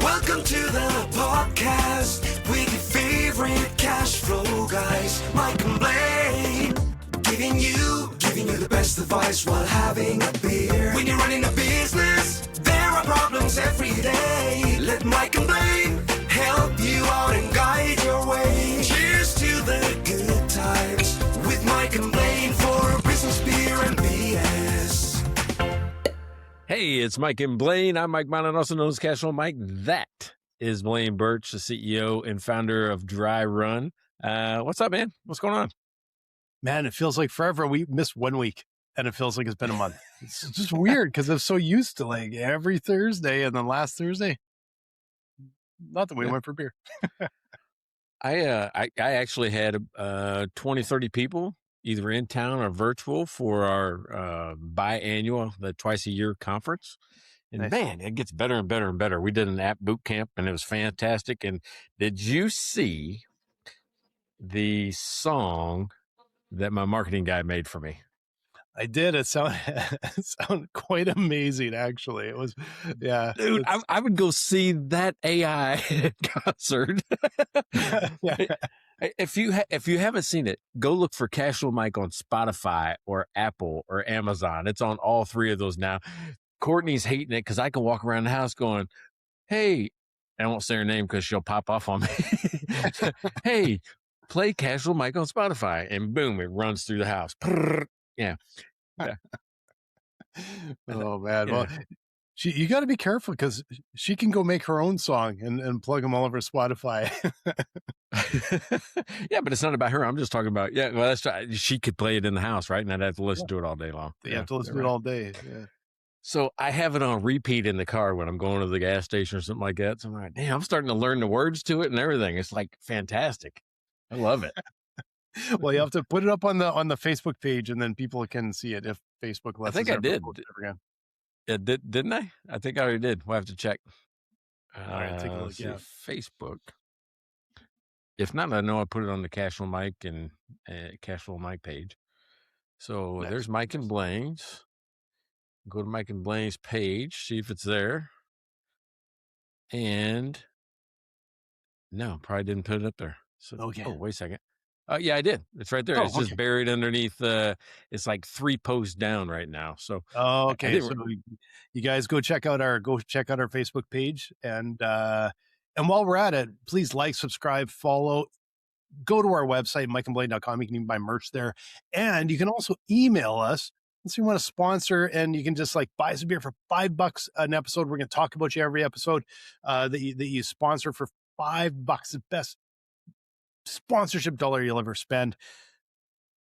Welcome to the podcast with your favorite cash flow guys, Mike and Blaine. Giving you the best advice while having a beer. When you're running a business, there are problems every day. Let Mike and Blaine help you out and guide your way. Cheers to the good times with Mike and Blaine for business, beer, and BS. Hey, it's Mike and Blaine. I'm Mike Blaine, also known as Cashflow Mike. That is Blaine Birch, the CEO and founder of Dry Run. What's up, man? What's going on? Man, it feels like forever. We missed 1 week, and it feels like it's been a month. It's just weird because I'm so used to like every Thursday, and then last Thursday, not that we went for beer. I actually had 20, 30 people either in town or virtual for our biannual, the twice a year conference. And Nice. man, it gets better and better and better. We did an app boot camp and it was fantastic. And did you see the song that my marketing guy made for me? I did. It sounded quite amazing, actually. It was, yeah. Dude, I would go see that AI concert. If you haven't seen it, go look for Cashflow Mike on Spotify or Apple or Amazon. It's on all three of those now. Courtney's hating it because I can walk around the house going, hey, I won't say her name because she'll pop off on me. Hey, play Cashflow Mike on Spotify. And boom, it runs through the house. Yeah. Oh, man. Yeah. Well, you got to be careful because she can go make her own song and plug them all over Spotify. Yeah, but it's not about her. I'm just talking about, well, that's right. She could play it in the house, right? And I'd have to listen to it all day long. You have to listen to it all day. Yeah. So I have it on repeat in the car when I'm going to the gas station or something like that. So I'm like, damn, I'm starting to learn the words to it and everything. It's like fantastic. I love it. Well, you have to put it up on the Facebook page, and then people can see it if Facebook lets. I think us I ever did. post it again. Yeah, didn't I? I think I already did. We'll have to check. All right, take a look. Let's see, Yeah. Facebook. If not, I know I put it on the Cashflow Mike and Cashflow Mike page. So Nice. there's Mike and Blaine's. Go to Mike and Blaine's page, see if it's there. And no, probably didn't put it up there. So, Okay. Oh, wait a second. Yeah, I did. It's right there. Oh, It's just okay. buried underneath. It's like 3 posts down right now. So Oh, I okay. didn't- So you guys go check out our Facebook page, and while we're at it, please like, subscribe, follow. Go to our website, mikeandblaine.com. You can even buy merch there, and you can also email us. If you want to sponsor, and you can just like buy some beer for $5 an episode. We're going to talk about you every episode that you sponsor for $5. The best sponsorship dollar you'll ever spend.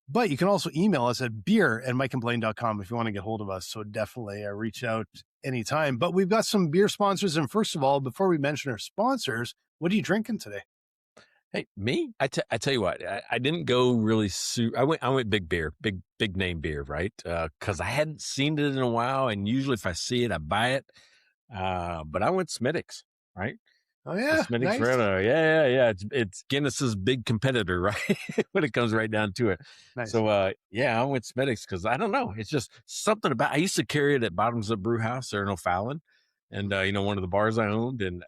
But you can also email us at beer@mikeandblaine.com if you want to get hold of us. So definitely reach out anytime. But we've got some beer sponsors. And first of all, before we mention our sponsors, what are you drinking today? Hey, me? I tell you what, I didn't go really. I went big beer, big name beer, right? Because I hadn't seen it in a while, and usually if I see it, I buy it. But I went Smithwick's, right? Oh yeah, Smithwick's nice. Red. Yeah. It's Guinness's big competitor, right? When it comes right down to it. Nice. So I went Smithwick's because I don't know. It's just something about. I used to carry it at Bottoms Up Brew House there in O'Fallon. And, one of the bars I owned, and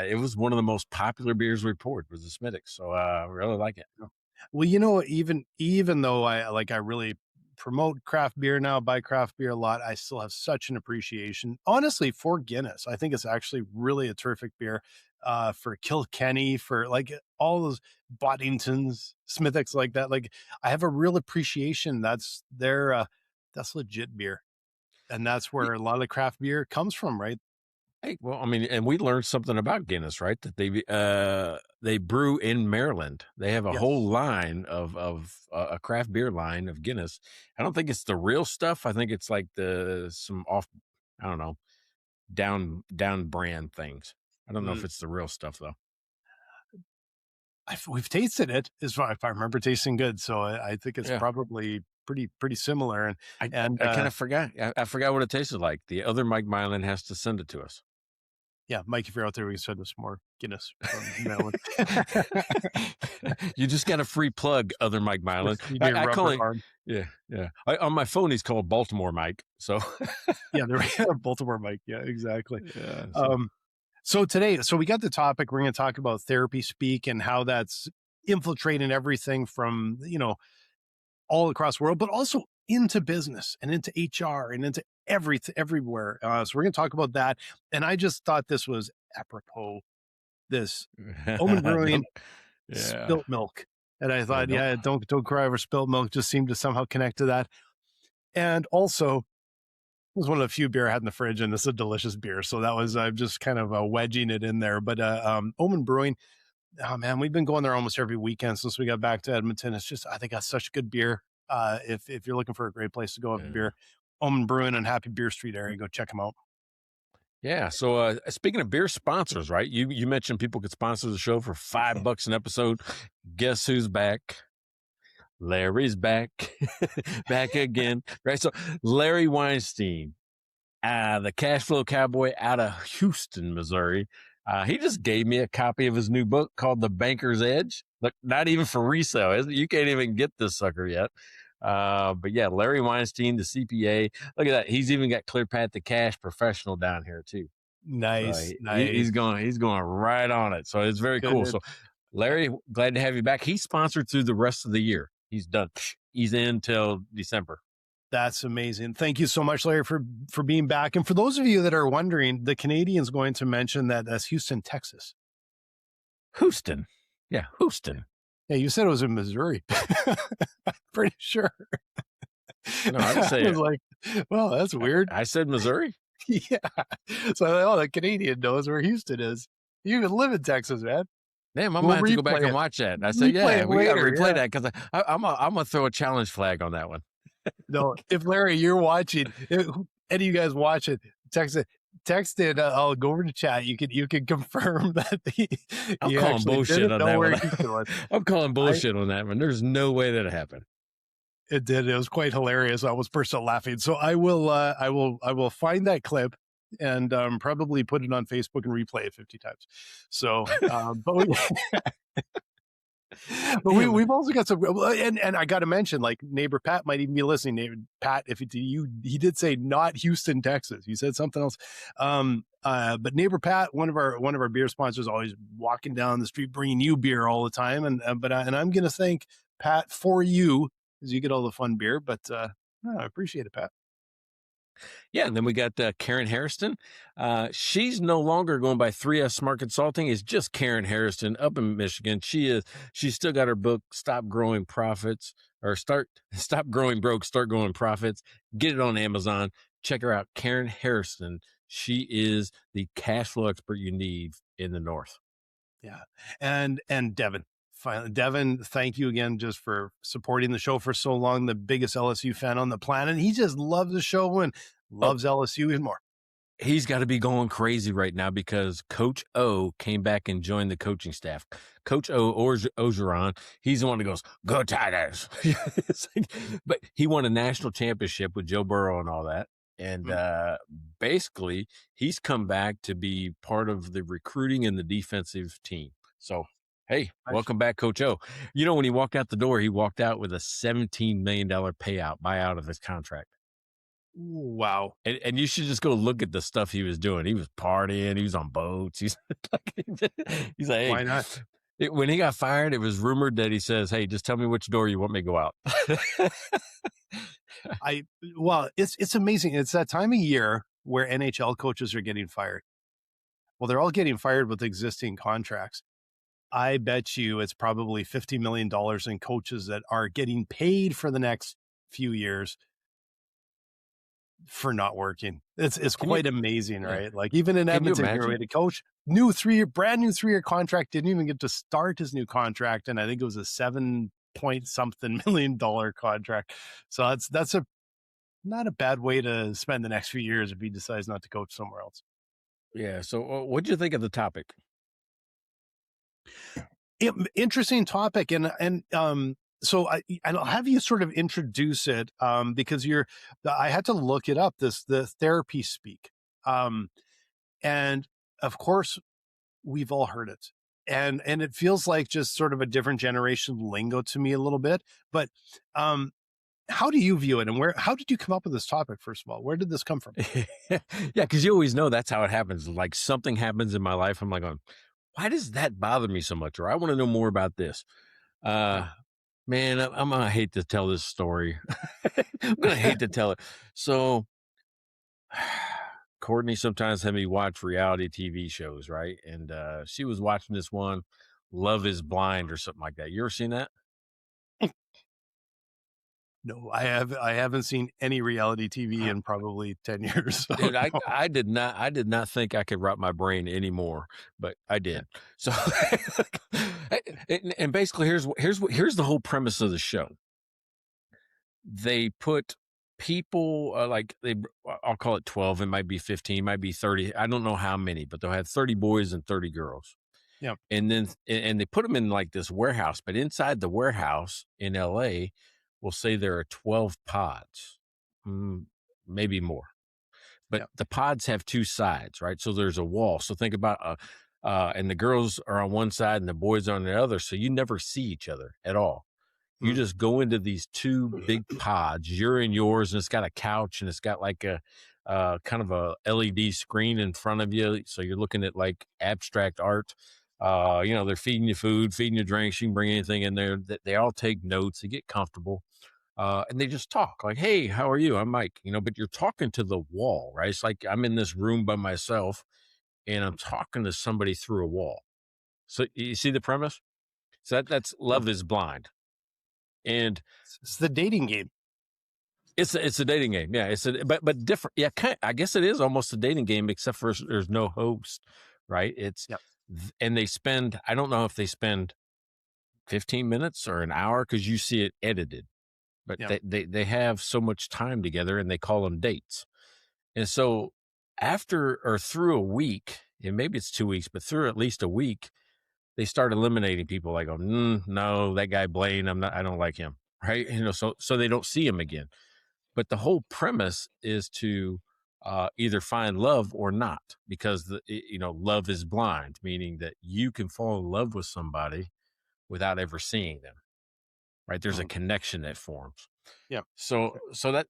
it was one of the most popular beers we poured was the Smithwick's. So I really like it. Well, even though I really promote craft beer now, buy craft beer a lot, I still have such an appreciation, honestly, for Guinness. I think it's actually really a terrific beer for Kilkenny, for like all those Boddingtons, Smithwick's like that. Like I have a real appreciation. That's that's legit beer. And that's where a lot of the craft beer comes from, right? Hey, well, I mean, and we learned something about Guinness, right? That they brew in Maryland. They have a Yes. whole line of a craft beer line of Guinness. I don't think it's the real stuff. I think it's like some off, I don't know, down brand things. I don't know if it's the real stuff though. We've tasted it, if I remember tasting good. So I think it's Yeah. probably pretty similar. I And kind of forgot. I forgot what it tasted like. The other Mike Mylan has to send it to us. yeah, Mike, if you're out there, we can send us more Guinness from Maryland. You just got a free plug, other Mike Mylan. You need a I call rubber him, arm. yeah. On my phone, he's called Baltimore Mike. So Yeah, they're Baltimore Mike. Yeah, exactly. yeah, So today, we got the topic. We're going to talk about therapy speak and how that's infiltrating everything from, all across the world, but also into business and into HR and into everywhere. So we're going to talk about that. And I just thought this was apropos, this Omen Brewing Yeah. spilt milk. And I thought, Yeah, don't cry over spilt milk, just seemed to somehow connect to that. And also, it was one of the few beer I had in the fridge, and this is a delicious beer. So that was, I'm just kind of wedging it in there. But Omen Brewing, oh man, we've been going there almost every weekend since we got back to Edmonton. It's just, I think that's such good beer. If you're looking for a great place to go have beer, Omen Brewing on Happy Beer Street area, go check them out. Yeah. So speaking of beer sponsors, right? You mentioned people could sponsor the show for $5 an episode. Guess who's back? Larry's back, back again, right? So Larry Weinstein, the cash flow cowboy out of Houston, Missouri. He just gave me a copy of his new book called The Banker's Edge. Look, not even for resale. You can't even get this sucker yet. But yeah, Larry Weinstein, the CPA. Look at that. He's even got Clear Path to Cash professional down here too. Nice. He's going right on it. So it's very cool. So Larry, glad to have you back. He's sponsored through the rest of the year. He's done. He's in till December. That's amazing. Thank you so much, Larry, for being back. And for those of you that are wondering, the Canadian's going to mention that that's Houston, Texas. Houston. Yeah, Houston. Yeah, you said it was in Missouri. I'm pretty sure. No, I didn't say I was like, well, that's weird. I said Missouri. Yeah. So the Canadian knows where Houston is. You even live in Texas, man. Damn, I might have to go back and watch that. And I said, yeah, we got to replay that because I'm going to throw a challenge flag on that one. No, if Larry, you're watching, any of you guys watch it, text it. I'll go over to chat. You can confirm that I'm calling bullshit on that one. I'm calling bullshit on that one. There's no way that it happened. It did. It was quite hilarious. I was personally laughing. So I will find that clip and probably put it on Facebook and replay it 50 times. So, but we've also got some, and I got to mention, like, neighbor Pat might even be listening. Neighbor Pat, he did say not Houston, Texas. You said something else. But neighbor Pat, one of our beer sponsors, always walking down the street bringing you beer all the time. And I'm going to thank Pat for you, because you get all the fun beer. But I appreciate it, Pat. Yeah, and then we got Karen Harrison. She's no longer going by 3S Smart Consulting. It's just Karen Harrison up in Michigan. She's still got her book, Stop Growing Profits, or Stop Growing Broke, Start Growing Profits. Get it on Amazon. Check her out, Karen Harrison. She is the cash flow expert you need in the North. Yeah, and Devin. Finally, Devin, thank you again just for supporting the show for so long. The biggest LSU fan on the planet. He just loves the show and loves LSU and more. He's got to be going crazy right now because Coach O came back and joined the coaching staff. Coach O, Orgeron, he's the one that goes, go Tigers. But he won a national championship with Joe Burrow and all that. And basically, he's come back to be part of the recruiting and the defensive team. So, hey, welcome back, Coach O. You know, when he walked out the door, he walked out with a $17 million buyout of his contract. Wow. And you should just go look at the stuff he was doing. He was partying. He was on boats. He's like, hey, why not? When he got fired, it was rumored that he says, hey, just tell me which door you want me to go out. It's amazing. It's that time of year where NHL coaches are getting fired. Well, they're all getting fired with existing contracts. I bet you it's probably $50 million in coaches that are getting paid for the next few years for not working. It's quite amazing, right? Like, even in Edmonton, here we had a coach, brand new 3-year contract, didn't even get to start his new contract. And I think it was a $7-point-something million contract. So that's not a bad way to spend the next few years if he decides not to coach somewhere else. Yeah. So what do you think of the topic? Interesting topic. So I'll have you sort of introduce it because I had to look it up, the therapy speak. And of course we've all heard it, and it feels like just sort of a different generation lingo to me a little bit, but how do you view it, and how did you come up with this topic? First of all, where did this come from? Yeah, because you always know that's how it happens. Like something happens in my life, I'm like, why does that bother me so much? Or I want to know more about this. Man, I'm gonna hate to tell this story. I'm gonna hate to tell it. So, Courtney sometimes had me watch reality TV shows, right? And she was watching this one, Love Is Blind or something like that. You ever seen that? No, I haven't seen any reality TV in probably 10 years. So Dude, no. I did not think I could wrap my brain anymore, but I did. So, and basically, here's the whole premise of the show. They put people I'll call it 12. It might be 15, might be 30. I don't know how many, but they'll have 30 boys and 30 girls. Yeah. And then they put them in like this warehouse, but inside the warehouse in LA, we'll say there are 12 pods, maybe more. But the pods have two sides, right? So there's a wall. So think about and the girls are on one side and the boys are on the other. So you never see each other at all. You just go into these two big pods. You're in yours, and it's got a couch, and it's got like a kind of a LED screen in front of you. So you're looking at like abstract art. They're feeding you food, feeding you drinks. You can bring anything in there. They all take notes. They get comfortable. And they just talk like, hey, how are you? I'm Mike, but you're talking to the wall, right? It's like I'm in this room by myself and I'm talking to somebody through a wall. So you see the premise? So that's Love Is Blind. And it's the dating game. It's a dating game. Yeah. But different. Yeah. I guess it is almost a dating game, except for there's no host, right? And they spend, I don't know if they spend 15 minutes or an hour because you see it edited. But they have so much time together and they call them dates. And so after or through a week, and maybe it's 2 weeks, but through at least a week, they start eliminating people like, no, that guy Blaine, I don't like him. Right. So they don't see him again. But the whole premise is to either find love or not, because love is blind, meaning that you can fall in love with somebody without ever seeing them. Right. There's a connection that forms. Yeah. So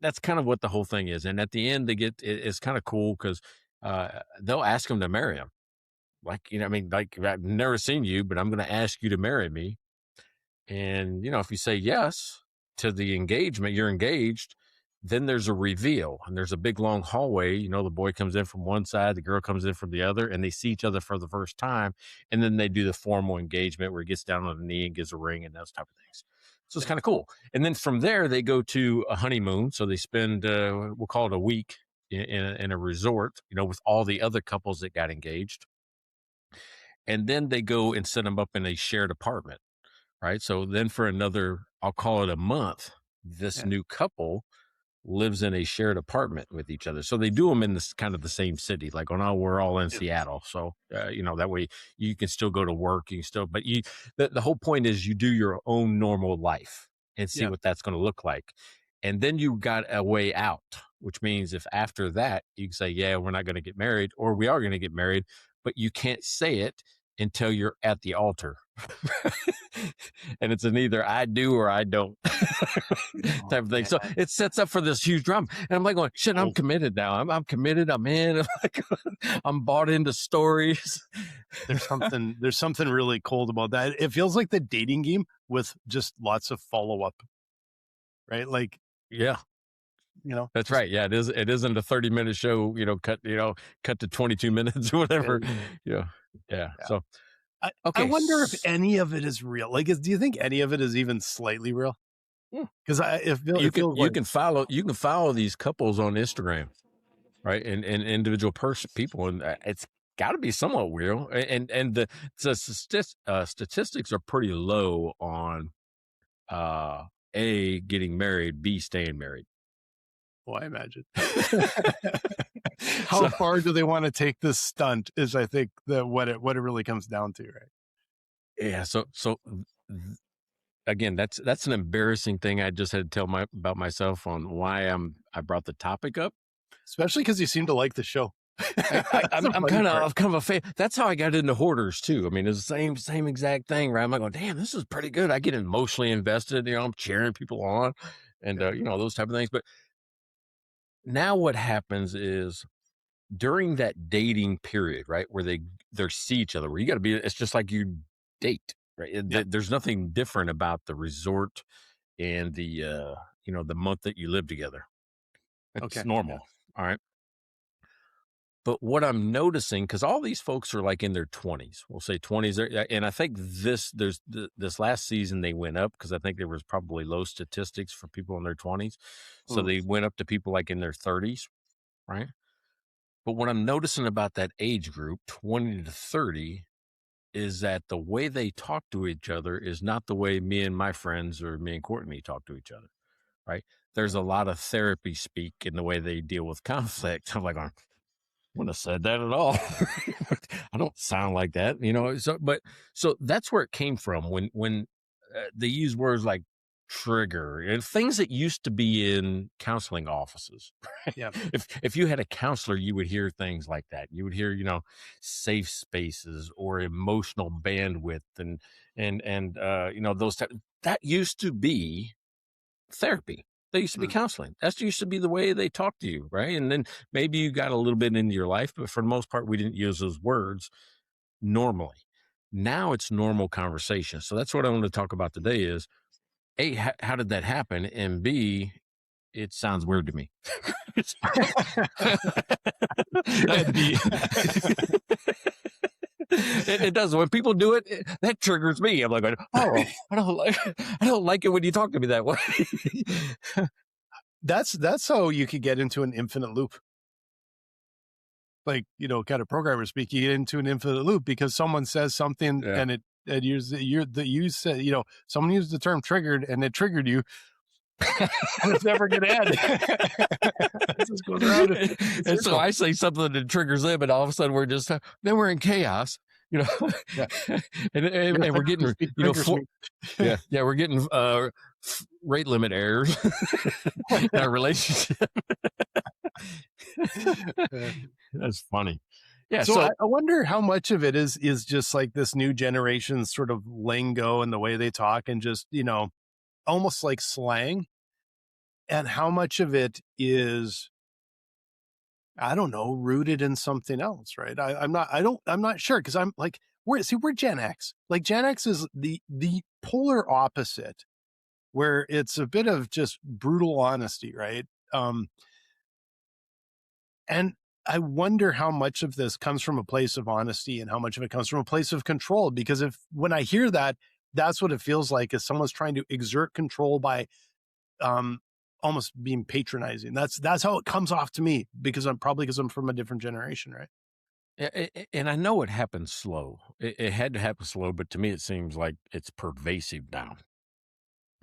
that's kind of what the whole thing is. And at the end, it's kind of cool because they'll ask them to marry them. Like, I've never seen you, but I'm going to ask you to marry me. And, if you say yes to the engagement, you're engaged, then there's a reveal and there's a big long hallway. The boy comes in from one side, the girl comes in from the other, and they see each other for the first time. And then they do the formal engagement where he gets down on the knee and gives a ring and those type of things. So it's kind of cool. And then from there, they go to a honeymoon. So they spend, we'll call it a week in a resort, with all the other couples that got engaged. And then they go and set them up in a shared apartment, right? So then for another, I'll call it a month, this new couple lives in a shared apartment with each other. So they do them in this kind of the same city, like we're all in Seattle. So, that way you can still go to work, but the whole point is you do your own normal life and see what that's going to look like. And then you got a way out, which means if after that you can say, yeah, we're not going to get married, or we are going to get married, but you can't say it until you're at the altar. And it's an either I do or I don't type of thing. So it sets up for this huge drama. And I'm like going, shit, I'm committed now. I'm committed. I'm in. I'm bought into stories. There's something really cold about that. It feels like the dating game with just lots of follow-up, right? Like, yeah. That's right. Yeah, it isn't a 30-minute show, cut to 22 minutes or whatever. Yeah. So I wonder if any of it is real. Like, do you think any of it is even slightly real? Because you can follow these couples on Instagram, right? And individual people, and it's got to be somewhat real. And the statistics are pretty low on A, getting married, B, staying married. Well, I imagine. How far do they want to take this stunt is, I think, what it really comes down to, right? Yeah. So again, that's an embarrassing thing I just had to tell about myself on why I brought the topic up. Especially because you seem to like the show. I'm kind of a fan. That's how I got into Hoarders too. I mean, it's the same exact thing, right? I'm like, damn, this is pretty good. I get emotionally invested. I'm cheering people on. and those type of things. But now what happens is during that dating period, right, where they see each other, where you got to be, it's just like you date, right? There's nothing different about the resort and the the month that you live together. It's normal. All right. But what I'm noticing, because all these folks are like in their 20s, we'll say 20s, and I think this last season they went up because I think there was probably low statistics for people in their 20s, so they went up to people like in their 30s, right? But what I'm noticing about that age group, 20 to 30, is that the way they talk to each other is not the way me and my friends or me and Courtney talk to each other, right? There's a lot of therapy speak in the way they deal with conflict. I'm like, wouldn't have said that at all. I don't sound like that, so that's where it came from when they use words like trigger and things that used to be in counseling offices. Yeah. If you had a counselor, you would hear things like that. You would hear, safe spaces or emotional bandwidth and those type. That used to be therapy. That used to be counseling. That used to be the way they talk to you, right? And then maybe you got a little bit into your life, but for the most part, we didn't use those words normally. Now it's normal conversation. So that's what I want to talk about today is, A, how did that happen? And B, it sounds weird to me. It does. When people do it, that triggers me. I'm like, oh, I don't like it when you talk to me that way. That's how you could get into an infinite loop. Like, kind of programmer speak, you get into an infinite loop because someone says something and you said, someone used the term triggered and it triggered you. And it's never going to end. It just goes around. And so I say something that triggers them, and all of a sudden we're in chaos, and we're getting, we're getting rate limit errors in our relationship. That's funny. Yeah. So I wonder how much of it is just like this new generation's sort of lingo and the way they talk and just, almost like slang, and how much of it is, I don't know, rooted in something else, right? I'm not sure, because I'm like, we're Gen X. Like Gen X is the polar opposite, where it's a bit of just brutal honesty, right? And I wonder how much of this comes from a place of honesty and how much of it comes from a place of control, because when I hear that, that's what it feels like, is someone's trying to exert control by almost being patronizing. That's how it comes off to me, because I'm from a different generation, right? And I know it happened slow. It had to happen slow, but to me, it seems like it's pervasive now.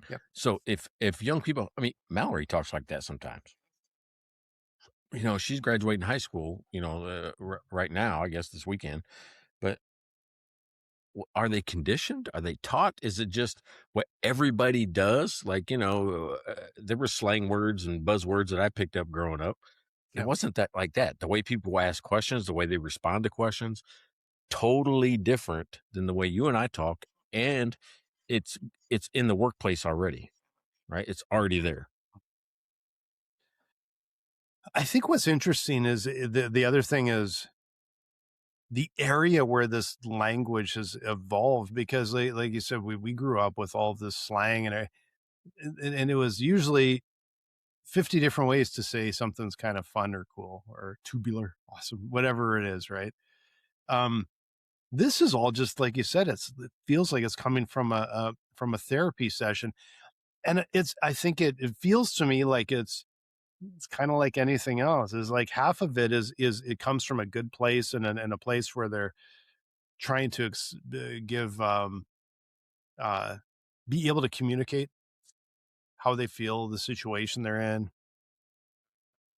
Yep. So if young people, Mallory talks like that sometimes. She's graduating high school, right now, I guess this weekend, but are they conditioned? Are they taught? Is it just what everybody does? Like, there were slang words and buzzwords that I picked up growing up. It wasn't that like that. The way people ask questions, the way they respond to questions, totally different than the way you and I talk. And it's in the workplace already, right? It's already there. I think what's interesting is the other thing is the area where this language has evolved, because like you said, we grew up with all of this slang, and it was usually 50 different ways to say something's kind of fun or cool or tubular, awesome, whatever it is, right? This is all just like you said. It feels like it's coming from a therapy session, and I think it feels to me like it's kind of like anything else. Is like half of it is it comes from a good place and a place where they're trying to give be able to communicate how they feel, the situation they're in.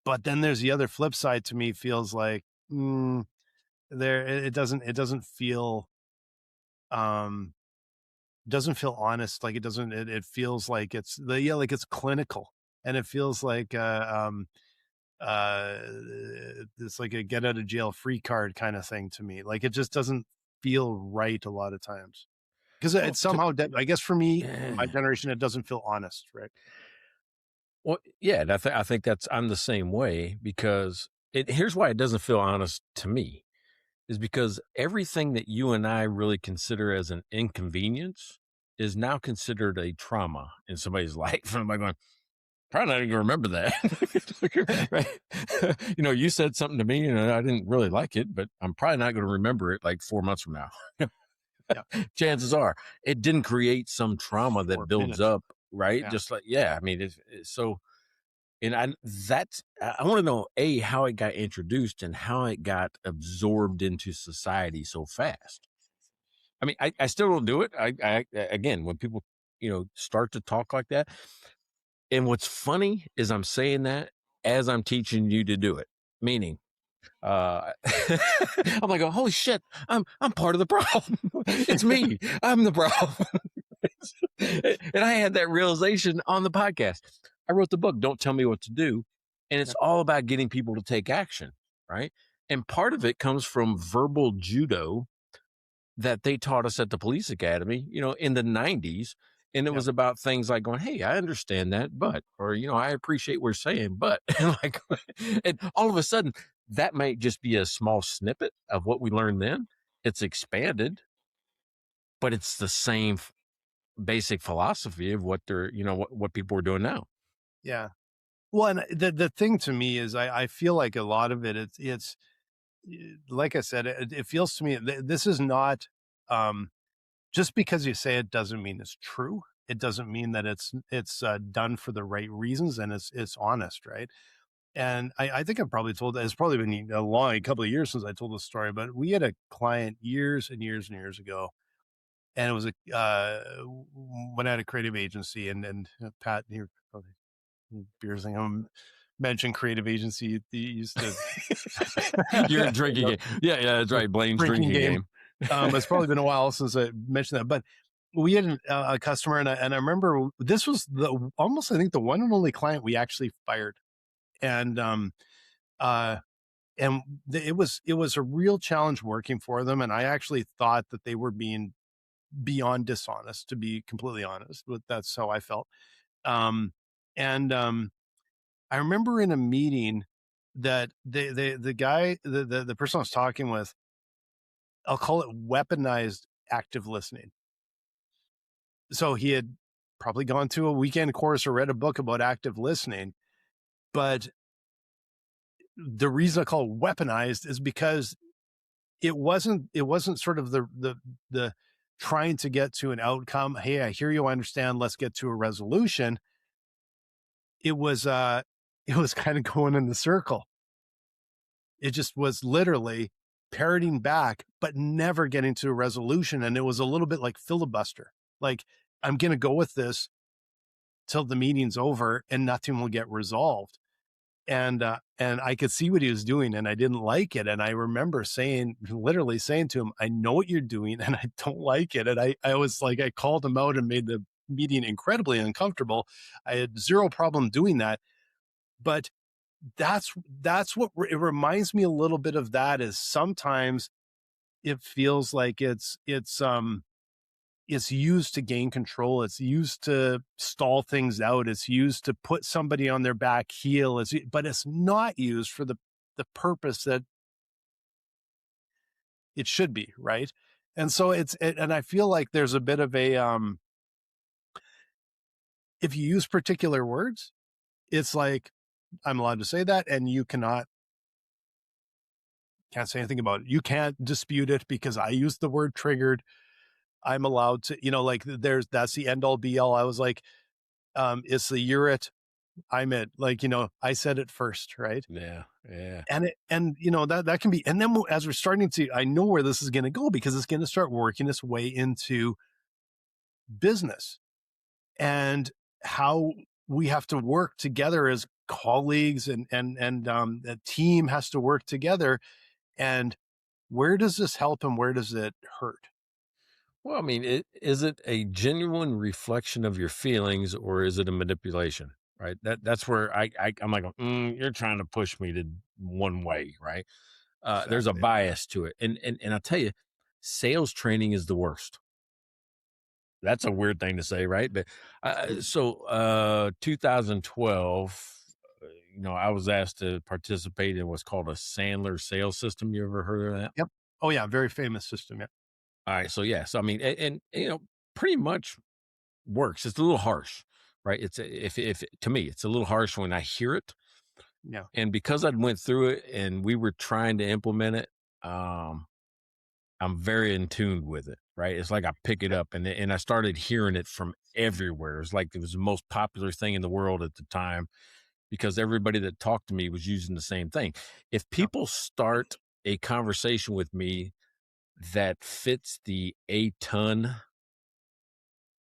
But then there's the other flip side, to me, feels like it doesn't feel honest. Like it feels like it's like it's clinical, and it feels like it's like a get out of jail free card kind of thing to me. Like it just doesn't feel right a lot of times, because it's somehow, I guess for me, my generation, it doesn't feel honest, right? Well, yeah, and I think I'm the same way because here's why it doesn't feel honest to me is because everything that you and I really consider as an inconvenience is now considered a trauma in somebody's life. And I'm like going, probably not even gonna remember that. Right? You said something to me and I didn't really like it, but I'm probably not going to remember it like 4 months from now. Yeah. Chances are it didn't create some trauma that 4 builds minutes. up, right? Yeah. Just like, I mean, it's so, and I want to know how it got introduced and how it got absorbed into society so fast. I mean, I still don't do it. Again, when people, start to talk like that. And what's funny is I'm saying that as I'm teaching you to do it, meaning, I'm like, oh, holy shit, I'm part of the problem. It's me. I'm the problem. And I had that realization on the podcast. I wrote the book, Don't Tell Me What to Do. And it's all about getting people to take action, right? And part of it comes from verbal judo that they taught us at the police academy, in the 90s. And it was about things like going, hey, I understand that, but, or, I appreciate what you're saying, but, and all of a sudden, that might just be a small snippet of what we learned then. It's expanded, but it's the same basic philosophy of what they're, what people are doing now. Yeah. Well, and the thing to me is I feel like a lot of it's like I said, it feels to me, this is not, just because you say it doesn't mean it's true. It doesn't mean that it's done for the right reasons and it's honest. Right. And I think I've probably told that. It's probably been a couple of years since I told this story, but we had a client years and years and years ago. And it was when I had a creative agency and Pat here, probably beers thing. I'm mentioned creative agency. They used to. You're drinking game. Yeah, that's right. Blaine's drinking game. It's probably been a while since I mentioned that, but we had a customer, and I remember this was almost I think the one and only client we actually fired, and it was a real challenge working for them, and I actually thought that they were being beyond dishonest, to be completely honest. But that's how I felt. I remember in a meeting that the guy, the person I was talking with, I'll call it weaponized active listening. So he had probably gone to a weekend course or read a book about active listening, but the reason I call it weaponized is because it wasn't sort of the trying to get to an outcome. Hey, I hear you, I understand, let's get to a resolution. It was kind of going in the circle. It just was literally parroting back, but never getting to a resolution. And it was a little bit like filibuster. Like, I'm going to go with this till the meeting's over and nothing will get resolved. And I could see what he was doing and I didn't like it. And I remember literally saying to him, I know what you're doing and I don't like it. And I was like, I called him out and made the meeting incredibly uncomfortable. I had zero problem doing that. But that's what it reminds me a little bit of. That is sometimes it feels like it's used to gain control. It's used to stall things out. It's used to put somebody on their back heel. But it's not used for the purpose that it should be, right? And so and I feel like there's a bit of a if you use particular words, it's like, I'm allowed to say that, and you can't say anything about it. You can't dispute it because I used the word triggered. I'm allowed to, like that's the end all be all. I was like, it's the you're it, I'm it. Like, I said it first, right? Yeah. And that can be, and then as we're starting to, I know where this is going to go because it's going to start working its way into business and how we have to work together as colleagues and the team has to work together. And where does this help and where does it hurt? Well, I mean, is it a genuine reflection of your feelings or is it a manipulation? Right. That's where I'm like, you're trying to push me to one way. Right. There's a bias to it. And I'll tell you, sales training is the worst. That's a weird thing to say, right? But 2012, I was asked to participate in what's called a Sandler sales system. You ever heard of that? Yep. Oh yeah, very famous system. Yeah. All right. So yeah. So I mean, and pretty much works. It's a little harsh, right? It's if to me, it's a little harsh when I hear it. Yeah. And because I went through it and we were trying to implement it, I'm very in tune with it, right? It's like I pick it up and I started hearing it from everywhere. It's like it was the most popular thing in the world at the time because everybody that talked to me was using the same thing. If people start a conversation with me that fits the A ton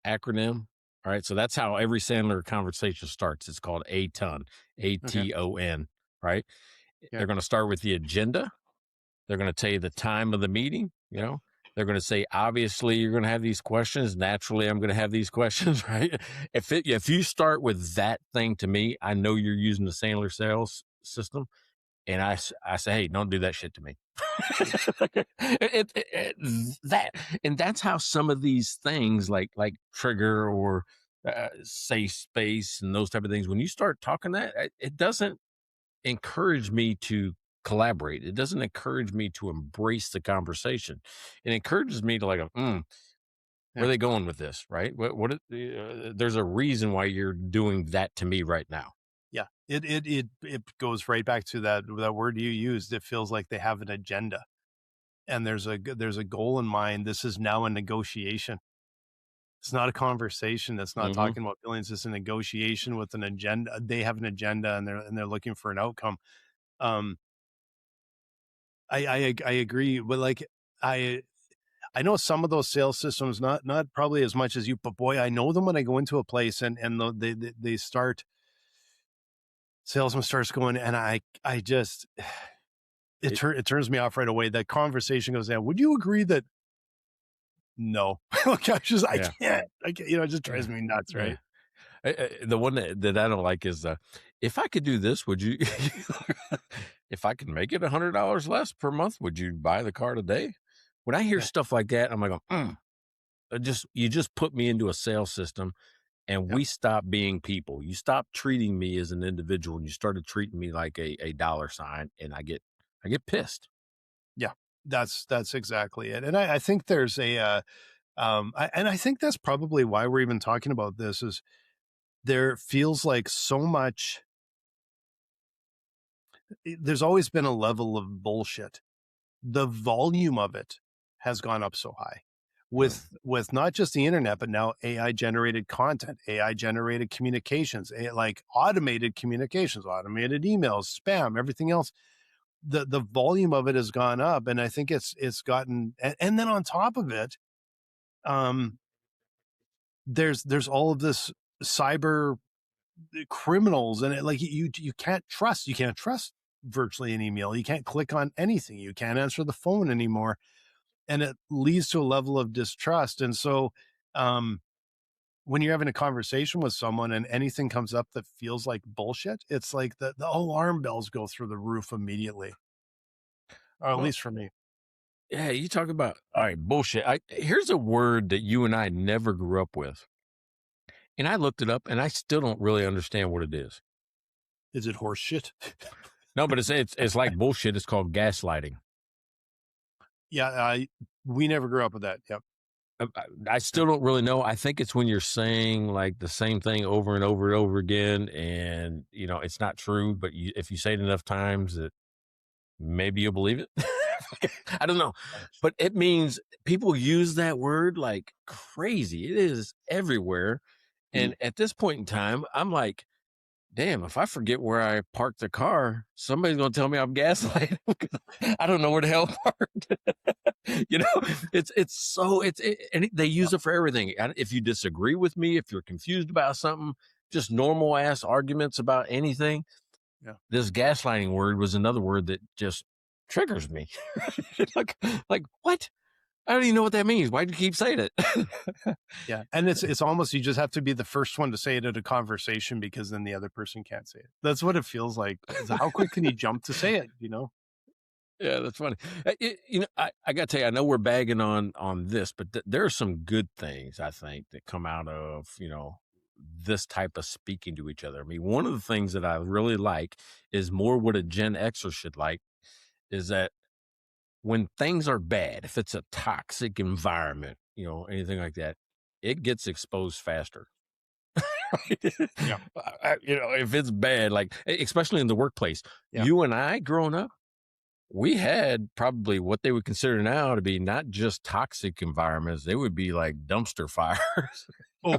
acronym, all right, so that's how every Sandler conversation starts. It's called A ton, ATON, right? Yeah. They're going to start with the agenda. They're going to tell you the time of the meeting. They're going to say, obviously, you're going to have these questions. Naturally, I'm going to have these questions, right? If you start with that thing to me, I know you're using the Sandler sales system. And I say, hey, don't do that shit to me. And that's how some of these things like trigger or safe space and those type of things, when you start talking that, it doesn't encourage me to collaborate. It doesn't encourage me to embrace the conversation. It encourages me to where are they going with this, right? There's a reason why you're doing that to me right now. Yeah. It goes right back to that word you used. It feels like they have an agenda and there's a goal in mind. This is now a negotiation. It's not a conversation. That's not talking about billions. It's a negotiation with an agenda. They have an agenda and they're looking for an outcome. I agree, but I know some of those sales systems, not probably as much as you, but boy, I know them when I go into a place and they start, salesman starts going, and I just, it turns me off right away. That conversation goes down. Would you agree that? No, I can't, it just drives me nuts. Right. The one that I don't like is, if I could do this, would you, if I could make it $100 less per month, would you buy the car today? When I hear stuff like that, I'm like, you just put me into a sales system and we stop being people. You stop treating me as an individual and you started treating me like a dollar sign, and I get pissed. Yeah, that's exactly it. And I think there's and I think that's probably why we're even talking about this, is there feels like so much, there's always been a level of bullshit. The volume of it has gone up so high with not just the internet, but now AI generated content, AI generated communications, like automated communications, automated emails, spam, everything else. The volume of it has gone up. And I think it's gotten, and then on top of it, there's all of this cyber criminals, and you can't trust virtually an email. You can't click on anything. You can't answer the phone anymore. And it leads to a level of distrust. And so, when you're having a conversation with someone and anything comes up that feels like bullshit, it's like the alarm bells go through the roof immediately. Or at least for me. Yeah, you talk about, all right, bullshit. Here's a word that you and I never grew up with. And I looked it up and I still don't really understand what it is. Is it horse shit? No, but it's like bullshit. It's called gaslighting. Yeah, we never grew up with that. Yep. I still don't really know. I think it's when you're saying like the same thing over and over and over again, and it's not true. But if you say it enough times, that maybe you'll believe it. I don't know, but it means people use that word like crazy. It is everywhere, and at this point in time, I'm like, damn, if I forget where I parked the car, somebody's going to tell me I'm gaslighting. I don't know where the hell I parked. And they use it for everything. If you disagree with me, if you're confused about something, just normal ass arguments about anything. Yeah. This gaslighting word was another word that just triggers me. like what? I don't even know what that means. Why do you keep saying it? Yeah. And it's almost, you just have to be the first one to say it at a conversation, because then the other person can't say it. That's what it feels like. How quick can you jump to say it, Yeah, that's funny. I got to tell you, I know we're bagging on this, but there are some good things I think that come out of this type of speaking to each other. I mean, one of the things that I really like is more what a Gen Xer should like is that when things are bad, if it's a toxic environment, anything like that, it gets exposed faster. Yeah. If it's bad, like especially in the workplace, Yeah. you and I growing up, we had probably what they would consider now to be not just toxic environments; they would be like dumpster fires. Oh,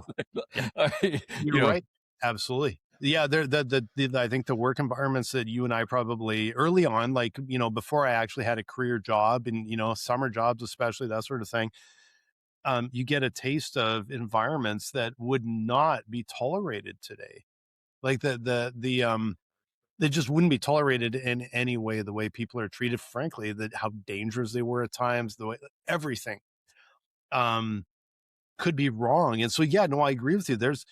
yeah. You're know, right. Absolutely. Yeah, I think the work environments that you and I probably early on, like, before I actually had a career job and, summer jobs, especially that sort of thing, you get a taste of environments that would not be tolerated today. Like they just wouldn't be tolerated in any way, the way people are treated, frankly, that how dangerous they were at times, the way everything. Um, could be wrong. And so, yeah, no, I agree with you. There's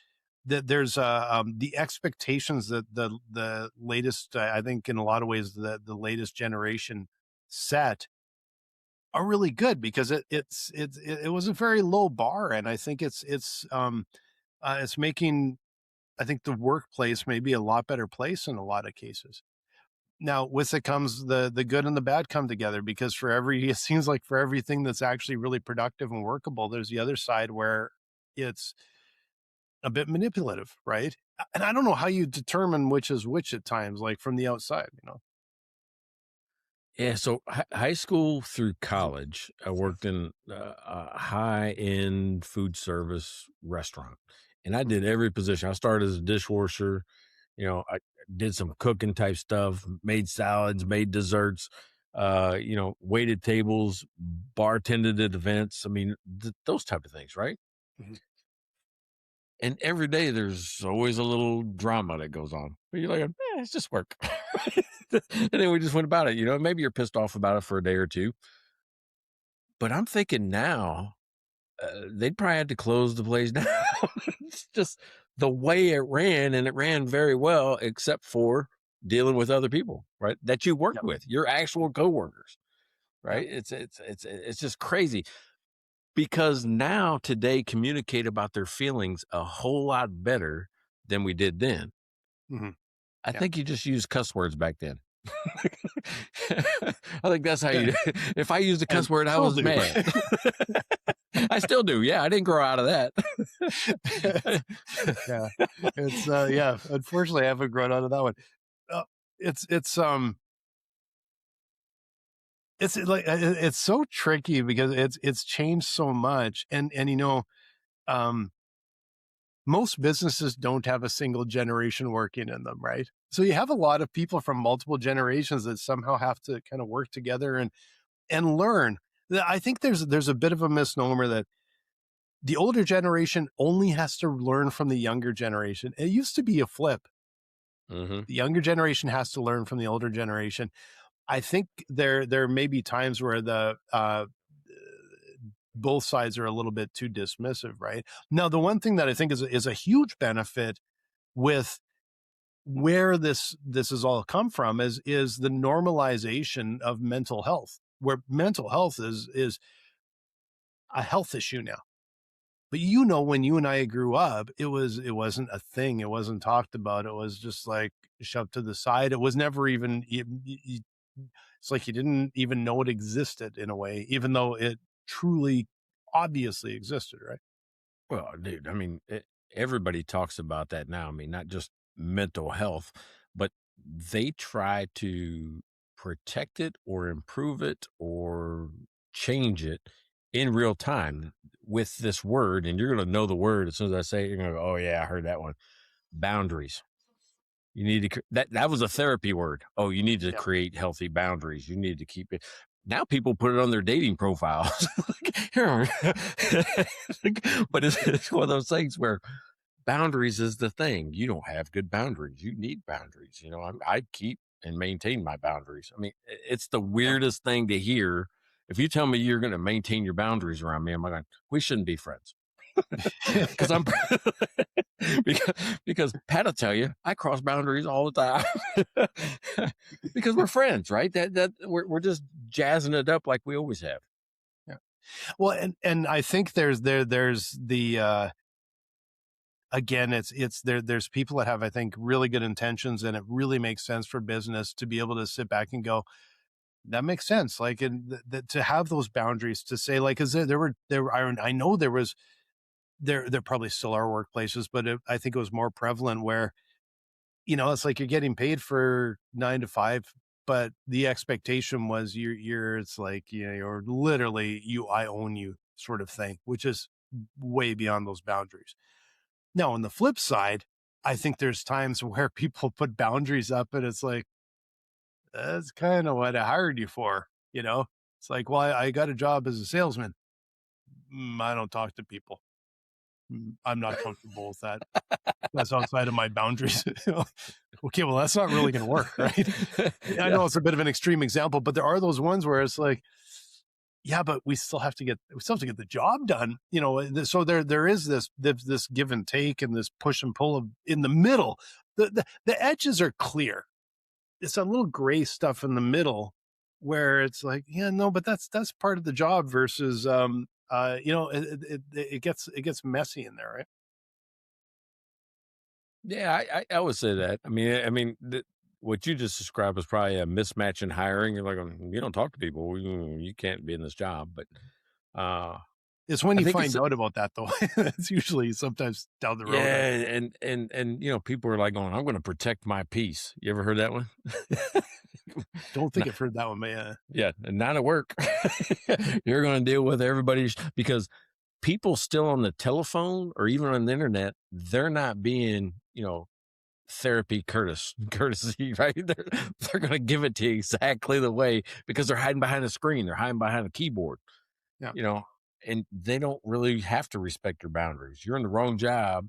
the expectations that the latest, I think in a lot of ways, the latest generation set are really good because it was a very low bar. And I think it's making, I think the workplace may be a lot better place in a lot of cases. Now, with it comes the good and the bad come together because it seems like for everything that's actually really productive and workable, there's the other side where it's a bit manipulative, right? And I don't know how you determine which is which at times, like from the outside. Yeah, so high school through college, I worked in a high-end food service restaurant, and I did every position. I started as a dishwasher. I did some cooking type stuff, made salads, made desserts, waited tables, bartended at events. I mean, those type of things, right? Mhm. And every day there's always a little drama that goes on. But you're like, it's just work. And then we just went about it. Maybe you're pissed off about it for a day or two. But I'm thinking now, they'd probably had to close the place down. It's just the way it ran, and it ran very well, except for dealing with other people, right? That you worked Yep. with, your actual coworkers, Yep. right? It's just crazy because now today communicate about their feelings a whole lot better than we did then. Mm-hmm. I Yeah. think you just used cuss words back then. I think that's how Yeah. you. If I used a cuss word, I was mad. I still do. Yeah, I didn't grow out of that. Yeah, it's yeah. Unfortunately, I haven't grown out of that one. Uh, it's it's so tricky because it's changed so much, and um, most businesses don't have a single generation working in them, right? So you have a lot of people from multiple generations that somehow have to kind of work together and learn. I think there's a bit of a misnomer that the older generation only has to learn from the younger generation. It used to be a flip. Mm-hmm. The younger generation has to learn from the older generation. I think there may be times where the both sides are a little bit too dismissive, right? Now, the one thing that I think is a huge benefit with where this has all come from is the normalization of mental health, where mental health is a health issue now. But when you and I grew up, it wasn't a thing. It wasn't talked about. It was just like shoved to the side. It was never even. It's like you didn't even know it existed in a way, even though it truly, obviously existed, right? Well, dude, I mean, everybody talks about that now. I mean, not just mental health, but they try to protect it or improve it or change it in real time with this word. And you're going to know the word as soon as I say it. You're going to go, oh, yeah, I heard that one. Boundaries. You need to, that was a therapy word. Oh, you need to Yep. create healthy boundaries. You need to keep it. Now people put it on their dating profiles. But it's one of those things where boundaries is the thing. You don't have good boundaries. You need boundaries. I keep and maintain my boundaries. I mean, it's the weirdest thing to hear. If you tell me you're going to maintain your boundaries around me, I'm like, we shouldn't be friends. because I'm because Pat will tell you I cross boundaries all the time because we're friends, right? That we're just jazzing it up like we always have. Yeah. Well, and I think there's the again, there's people that have, I think, really good intentions, and it really makes sense for business to be able to sit back and go, that makes sense. Like, and to have those boundaries to say, like, because I know there probably still are workplaces, but I think it was more prevalent where, it's like you're getting paid for 9 to 5, but the expectation was it's like, you're literally, I own you sort of thing, which is way beyond those boundaries. Now, on the flip side, I think there's times where people put boundaries up and it's like, that's kind of what I hired you for. It's like, well, I got a job as a salesman. I don't talk to people. I'm not comfortable with that. That's outside of my boundaries. Okay, well, that's not really going to work, right? I know it's a bit of an extreme example, but there are those ones where it's like, yeah, but we still have to get the job done. So there is this give and take and this push and pull in the middle. The edges are clear. It's a little gray stuff in the middle where it's like, yeah, no, but that's part of the job versus it gets messy in there, right? Yeah, I would say that. I mean, what you just described was probably a mismatch in hiring. You're like, you don't talk to people, you can't be in this job. But it's when you find out about that, though. It's usually sometimes down the road. Yeah, and people are like going, I'm going to protect my peace. You ever heard that one? Don't think I've heard that one, man. Yeah, not at work. You're going to deal with everybody because people still on the telephone or even on the internet, they're not being, therapy courtesy, right? They're going to give it to you exactly the way because they're hiding behind a screen. They're hiding behind a keyboard, and they don't really have to respect your boundaries. You're in the wrong job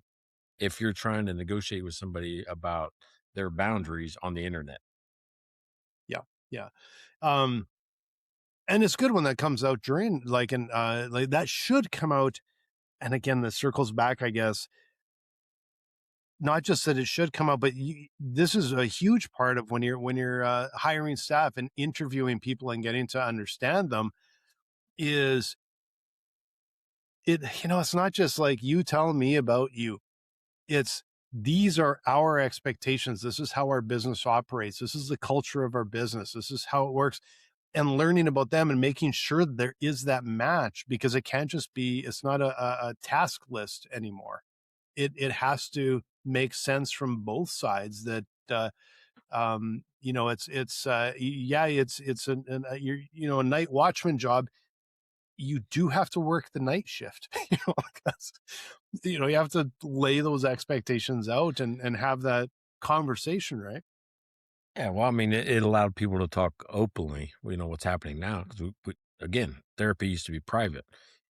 if you're trying to negotiate with somebody about their boundaries on the internet. Yeah. And it's good when that comes out during like that should come out. And again, this circles back, I guess, not just that it should come out, but this is a huge part of when you're hiring staff and interviewing people and getting to understand them is it's not just like you telling me about you. These are our expectations. This is how our business operates. This is the culture of our business. This is how it works. And learning about them and making sure that there is that match, because it can't just be, it's not a task list anymore. It has to make sense from both sides that, it's a night watchman job. You do have to work the night shift, because, you have to lay those expectations out and have that conversation, right? Yeah, well, I mean, it allowed people to talk openly, what's happening now. Because again, therapy used to be private.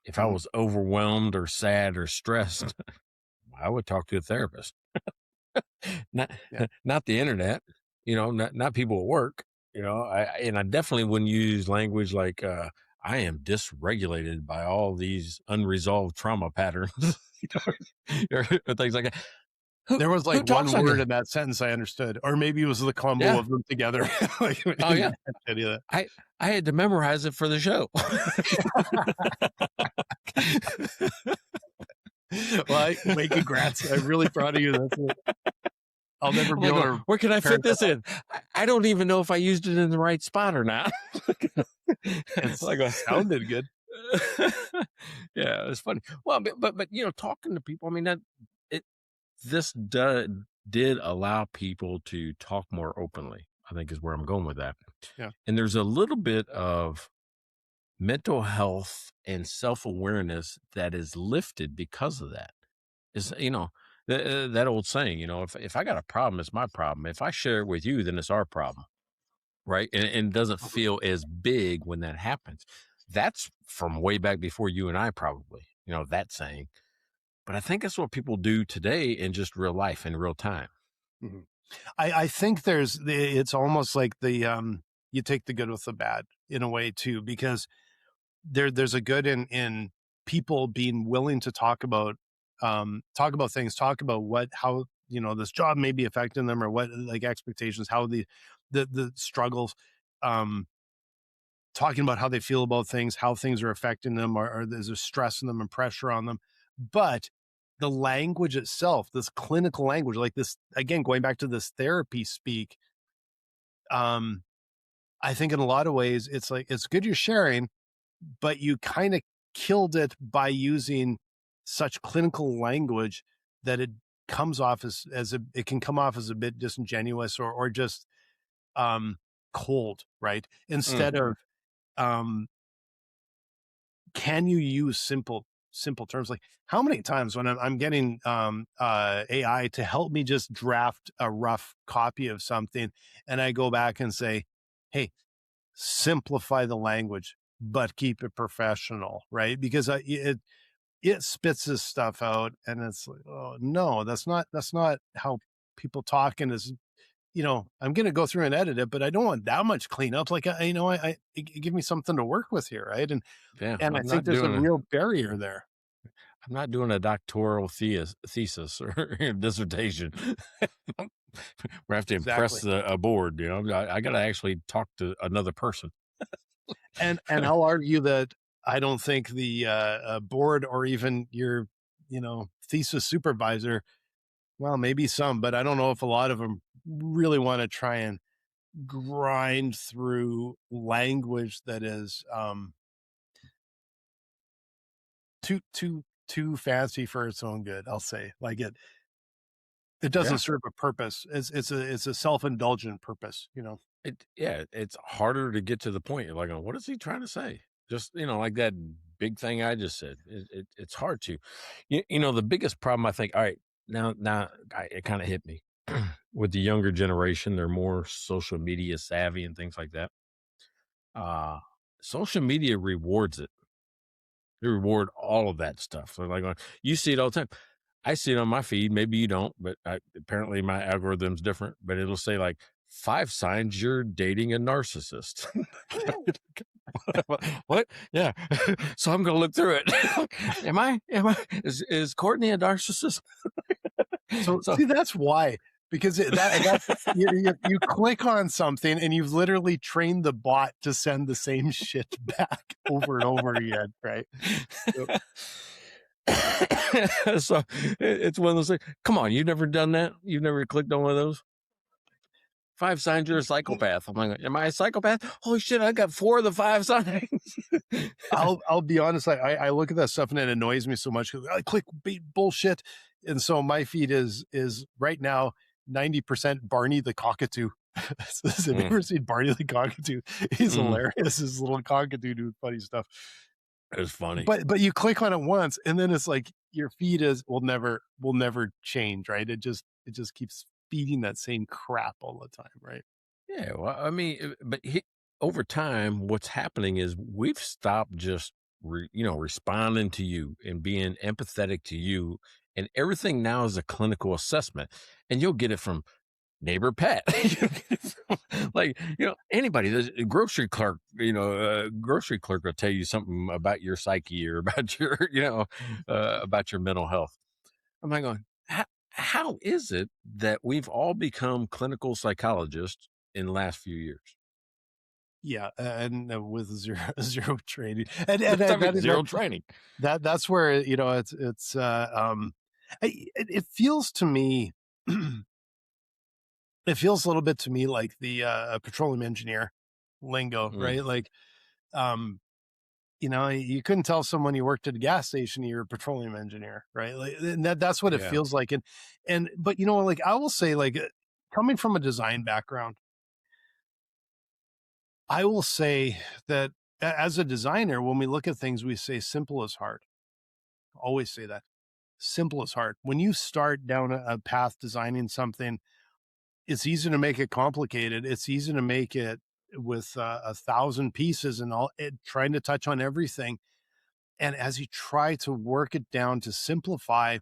If I was overwhelmed or sad or stressed, I would talk to a therapist, not the internet, not people at work, I definitely wouldn't use language like, I am dysregulated by all these unresolved trauma patterns, or things like that. There was like one word in that sentence I understood, or maybe it was the combo of them together. Oh yeah, I had to memorize it for the show. Well, congrats! I'm really proud of you. That's it. I'll never be able to. Where can I fit this in? I don't even know if I used it in the right spot or not. It's like it sounded good. Yeah, it's funny. Well, but talking to people, I mean, this did allow people to talk more openly, I think is where I'm going with that. Yeah. And there's a little bit of mental health and self-awareness that is lifted because of that. Is, that old saying, if I got a problem, it's my problem. If I share it with you, then it's our problem. Right. And it doesn't feel as big when that happens. That's from way back before you and I probably, that saying. But I think that's what people do today in just real life, in real time. Mm-hmm. I think it's almost like you take the good with the bad in a way too, because there's a good in people being willing to talk about things, talk about how, this job may be affecting them, or what, like, expectations, how the struggles, talking about how they feel about things, how things are affecting them, or there's a stress in them and pressure on them. But the language itself, this clinical language, like this, again, going back to this therapy speak, I think in a lot of ways, it's like, it's good you're sharing, but you kind of killed it by using such clinical language that it comes off it can come off as a bit disingenuous, or just cold, right? Instead of, can you use simple terms? Like, how many times when I'm getting AI to help me just draft a rough copy of something, and I go back and say, hey, simplify the language, but keep it professional, right? Because it spits this stuff out, and it's like, oh no, that's not how people talk. And is, I'm going to go through and edit it, but I don't want that much cleanup. Like, I give me something to work with here, right? And I think there's a real barrier there. I'm not doing a doctoral thesis or dissertation. We have to impress a board. I got to actually talk to another person. And I'll argue that I don't think the board, or even your, thesis supervisor, well, maybe some, but I don't know if a lot of them really want to try and grind through language that is too fancy for its own good. I'll say, like, it doesn't serve a purpose. It's a self-indulgent purpose, It's harder to get to the point. You're like, what is he trying to say? Just, like that big thing I just said. It's hard to, the biggest problem, I think. All right, now it kind of hit me with the younger generation. They're more social media savvy and things like that. Social media rewards it. They reward all of that stuff. So, like, you see it all the time. I see it on my feed. Maybe you don't, but apparently my algorithm's different. But it'll say, like, 5 signs you're dating a narcissist. What? Yeah. So I'm going to look through it. Is Courtney a narcissist? So see, that's why. Because you click on something and you've literally trained the bot to send the same shit back over and over again, right? So it's one of those things. Come on, you've never done that? You've never clicked on one of those? 5 signs you're a psychopath. I'm like, am I a psychopath? Holy shit, I got 4 of the 5 signs. I'll be honest. I look at that stuff and it annoys me so much because I click bullshit. And so my feed is right now 90% Barney the cockatoo. Have you ever seen Barney the cockatoo? He's hilarious. His little cockatoo doing funny stuff. It's funny. But you click on it once and then it's like your feed will never change, right? It just keeps feeding that same crap all the time, right? Yeah, well, I mean, but over time, what's happening is we've stopped just responding to you and being empathetic to you, and everything now is a clinical assessment, and you'll get it from neighbor pet. Like, anybody, the grocery clerk, grocery clerk will tell you something about your psyche or about your, about your mental health. I'm like going, how is it that we've all become clinical psychologists in the last few years? Yeah, and with zero training, zero training. That's where it feels to me. It feels a little bit to me like the petroleum engineer lingo, right? Like, you couldn't tell someone you worked at a gas station you're a petroleum engineer, right? Like, and that's what it feels like. But like, I will say, like, coming from a design background, I will say that as a designer, when we look at things, we say simple is hard. Always say that. Simple is hard. When you start down a path designing something, it's easy to make it complicated. It's easy to make it with 1,000 pieces and all, trying to touch on everything. And as you try to work it down to simplify,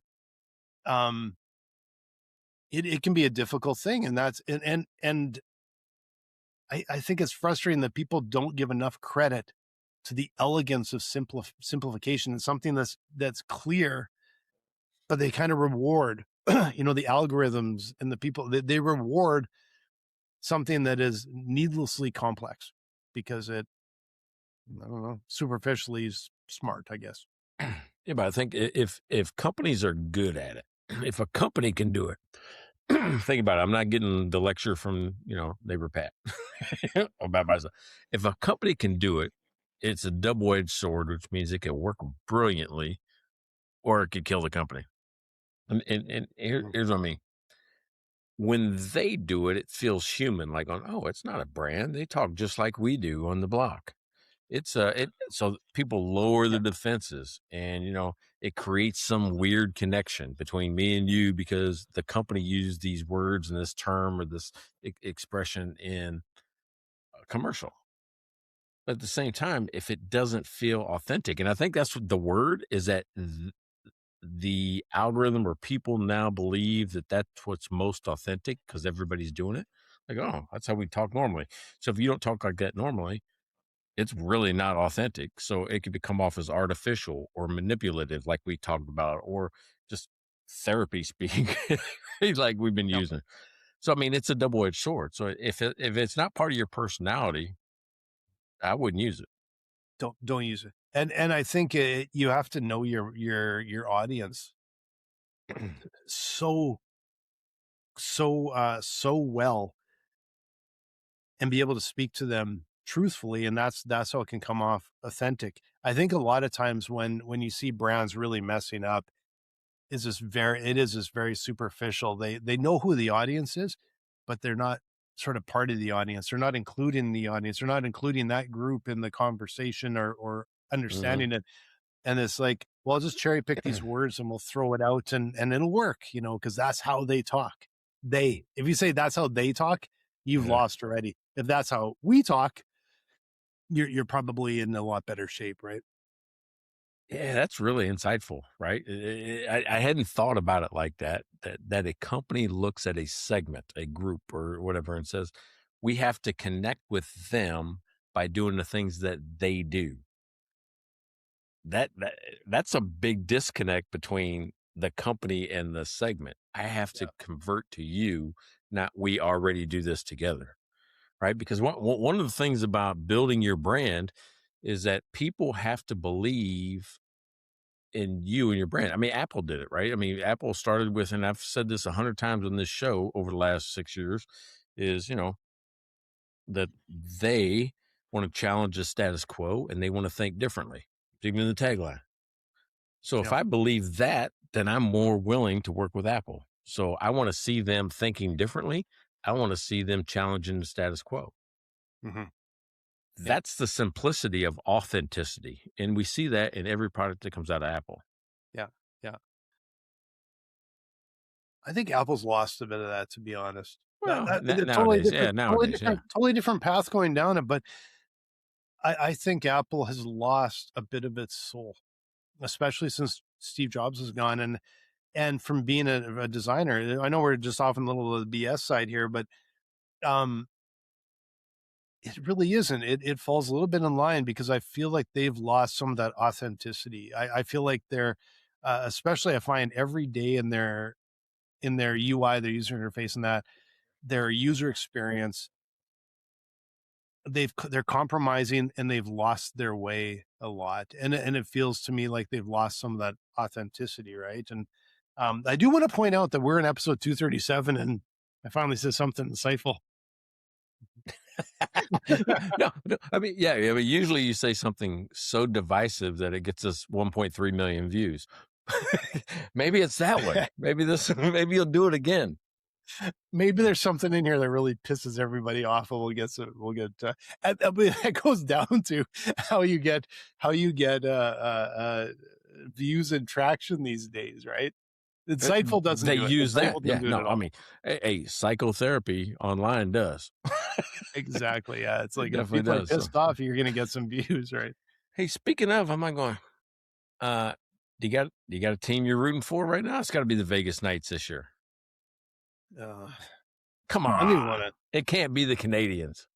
it can be a difficult thing. And I think it's frustrating that people don't give enough credit to the elegance of simplification, and something that's clear, but they kind of reward, the algorithms and the people, they reward something that is needlessly complex because I don't know, superficially is smart, I guess. Yeah, but I think if companies are good at it, if a company can do it, think about it. I'm not getting the lecture from, neighbor Pat about myself. If a company can do it, it's a double-edged sword, which means it can work brilliantly or it could kill the company. And here's what I mean. When they do it, it feels human, like it's not a brand. They talk just like we do on the block. So people lower the defenses, and it creates some weird connection between me and you because the company used these words and this term or this expression in a commercial. But at the same time, if it doesn't feel authentic, and I think that's what the word is, that the algorithm or people now believe that that's what's most authentic because everybody's doing it. Like, that's how we talk normally. So if you don't talk like that normally, it's really not authentic. So it could come off as artificial or manipulative, like we talked about, or just therapy speak, like we've been using. So, I mean, it's a double-edged sword. So if it's not part of your personality, I wouldn't use it. Don't use it. And I think you have to know your audience so well and be able to speak to them truthfully, and that's how it can come off authentic. I think a lot of times when you see brands really messing up, it is this very superficial. They know who the audience is, but they're not sort of part of the audience. They're not including the audience. They're not including that group in the conversation or understanding it. And it's like, well, I'll just cherry pick these words and we'll throw it out and it'll work, because that's how they talk. If you say that's how they talk, you've lost already. If that's how we talk, you're probably in a lot better shape, right? Yeah, that's really insightful, right? I hadn't thought about it like that a company looks at a segment, a group or whatever, and says, we have to connect with them by doing the things that they do. That's a big disconnect between the company and the segment. I have to convert to you, not we already do this together, right? Because one of the things about building your brand is that people have to believe in you and your brand. I mean, Apple did it, right? I mean, Apple started with, and I've said this 100 times on this show over the last 6 years, is, that they want to challenge the status quo and they want to think differently, even in the tagline. So if I believe that, then I'm more willing to work with Apple. So I want to see them thinking differently. I want to see them challenging the status quo. Mm-hmm. That's the simplicity of authenticity. And we see that in every product that comes out of Apple. Yeah. I think Apple's lost a bit of that, to be honest. Well, nowadays. Nowadays. Totally different path going down it. But I think Apple has lost a bit of its soul, especially since Steve Jobs is gone. And from being a designer, I know we're just off in a little of the BS side here, but it really isn't. It falls a little bit in line because I feel like they've lost some of that authenticity. I feel like they're, especially I find every day in their UI, their user interface, and that their user experience, they're compromising and they've lost their way a lot. And it feels to me like they've lost some of that authenticity. Right. And I do want to point out that we're in episode 237 and I finally said something insightful. No, I mean, usually you say something so divisive that it gets us 1.3 million views. Maybe it's that way. Maybe you'll do it again. Maybe there's something in here that really pisses everybody off, and we'll get. That goes down to how you get views and traction these days, right? Insightful doesn't. They do use that. Yeah, no, I mean, a psychotherapy online does. Exactly. Yeah, it's like it if people does, are pissed off, you're going to get some views, right? Hey, speaking of, I'm not going. Do you got a team you're rooting for right now? It's got to be the Vegas Knights this year. Come on, it can't be the Canadians.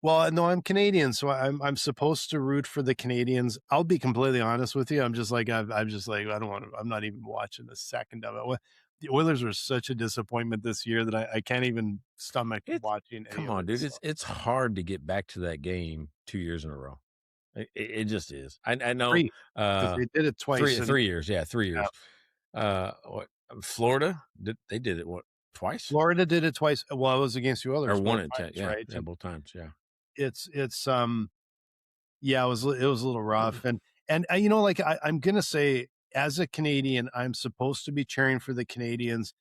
Well, no, I'm Canadian, so I'm supposed to root for the Canadians. I'll be completely honest with you. I'm just like I'm just like I don't want to. I'm not even watching a second of it. The Oilers were such a disappointment this year that I can't even stomach It's watching any come of on, it. dude. So. It's hard to get back to that game 2 years in a row. It just is. I know. 3, 'cause they did it twice, and 3 years. Yeah, 3 years. What, Florida did it what, twice Florida did it twice. Well, it was against you or others one both at 10? times, Yeah, right? yeah, both times. Yeah. It's yeah, it was a little rough, and you know, like I'm gonna say, as a Canadian, I'm supposed to be cheering for the Canadians,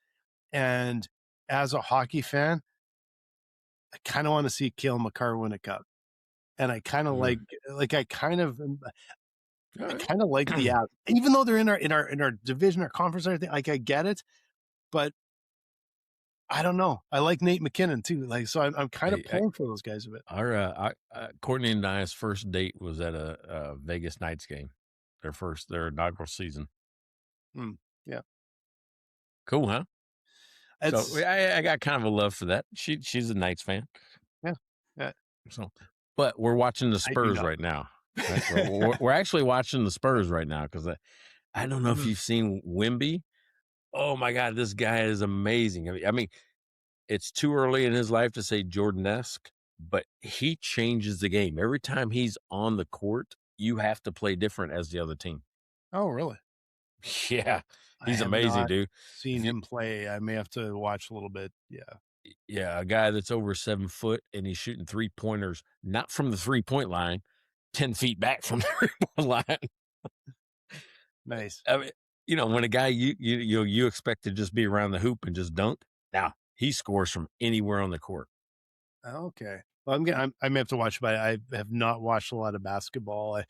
and as a hockey fan, I kind of want to see Cale Makar win a cup, and I kind of Mm. like I kind of All I right. kind of like the Avs, even though they're in our division, our conference, and everything. Like I get it, but I don't know. I like Nate McKinnon too. Like so, I'm kind of Hey, pulling for those guys a bit. our Courtney and I's first date was at a Vegas Knights game. Their inaugural season. Yeah, Cool, huh? So it's I got kind of a love for that. She's a Knights fan. yeah, yeah. So, but we're watching the I do Spurs not. right now. Right? We're actually watching the Spurs right now because I don't know if you've seen Wemby. Oh my God, this guy is amazing. I mean, it's too early in his life to say Jordan-esque, but he changes the game. Every time he's on the court, you have to play different as the other team. Oh, really? Yeah, I he's have amazing, not dude. seen him play. I may have to watch a little bit. Yeah. Yeah, a guy that's over 7 foot and he's shooting 3-pointers, not from the 3-point line, 10 feet back from the 3-point line. Nice. I mean, you know, when a guy you expect to just be around the hoop and just dunk, now he scores from anywhere on the court. Okay. Well, I may have to watch, but I have not watched a lot of basketball.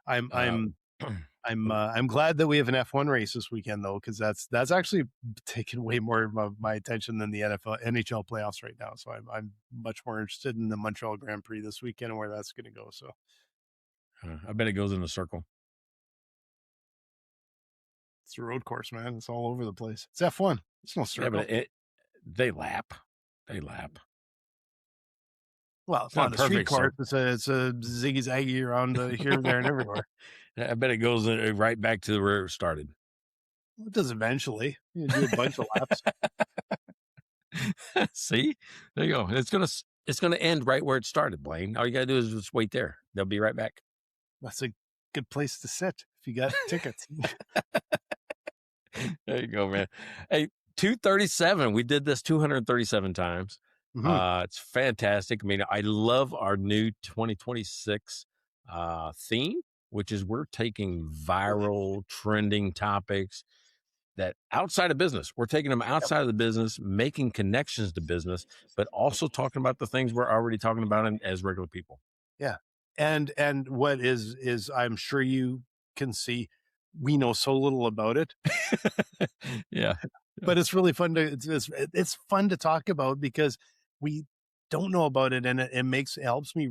I'm I'm glad that we have an F1 race this weekend though, because that's actually taken way more of my attention than the NHL playoffs right now. So I'm much more interested in the Montreal Grand Prix this weekend and where that's going to go. So I bet it goes in a circle. it's a road course, man. It's all over the place. It's F1. It's no Yeah, circle. but they lap. They lap. Well, it's not not a street perfect course. It's a ziggy zaggy around here, there, and everywhere. I bet it goes right back to where it started. It does eventually. You do a bunch of laps. See, there you go. It's gonna end right where it started, Blaine. All you gotta do is just wait there. They'll be right back. That's a good place to sit if you got tickets. There you go, man. Hey, 237. We did this 237 times. It's fantastic. I mean, I love our new 2026 theme, which is we're taking viral, trending topics that outside of business, we're taking them outside of the business, making connections to business, but also talking about the things we're already talking about as regular people. Yeah. And what is I'm sure you can see, we know so little about it. Yeah. But it's really fun it's fun to talk about because we don't know about it, and it helps me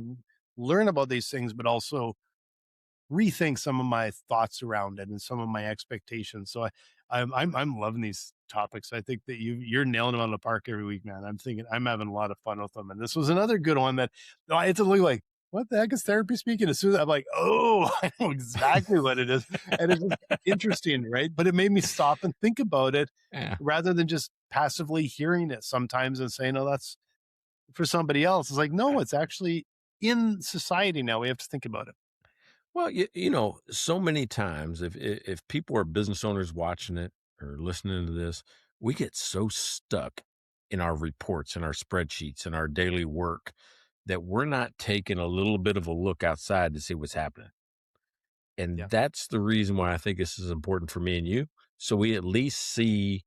learn about these things, but also rethink some of my thoughts around it and some of my expectations. So I'm loving these topics. I think that you're nailing them out of the park every week, man. I'm having a lot of fun with them. And this was another good one that I had to look like, what the heck is therapy speaking? As soon as I'm like, oh, I know exactly what it is. And it's just interesting, right? But it made me stop and think about it rather than just passively hearing it sometimes and saying, oh, that's for somebody else. It's like, no, it's actually in society now. We have to think about it. Well, you know, so many times if people are business owners watching it or listening to this, we get so stuck in our reports and our spreadsheets and our daily work that we're not taking a little bit of a look outside to see what's happening. And that's the reason why I think this is important for me and you. So we at least see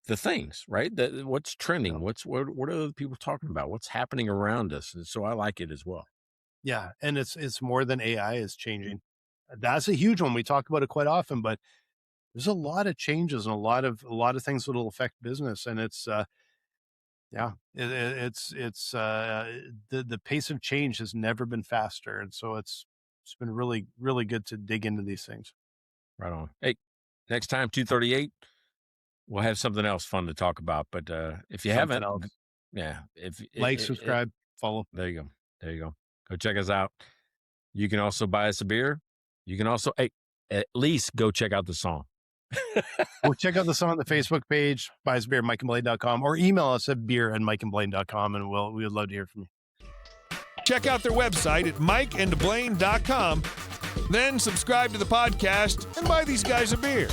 the things, right? What's trending, what are other people talking about, what's happening around us. And so I like it as well. Yeah, and it's more than AI is changing. That's a huge one. We talk about it quite often, but there's a lot of changes and a lot of things that'll affect business, and it's the pace of change has never been faster, and so it's been really really good to dig into these things. Right on. Hey, next time 238, we'll have something else fun to talk about. But if you haven't, else. yeah, if Like, subscribe, follow. There you go. There you go. Go check us out. You can also buy us a beer. You can also, at least go check out the song. Well, check out the song on the Facebook page, buy us a beer at mikeandblaine.com, or email us at beer@mikeandblaine.com, and we would love to hear from you. Check out their website at mikeandblaine.com. Then subscribe to the podcast and buy these guys a beer.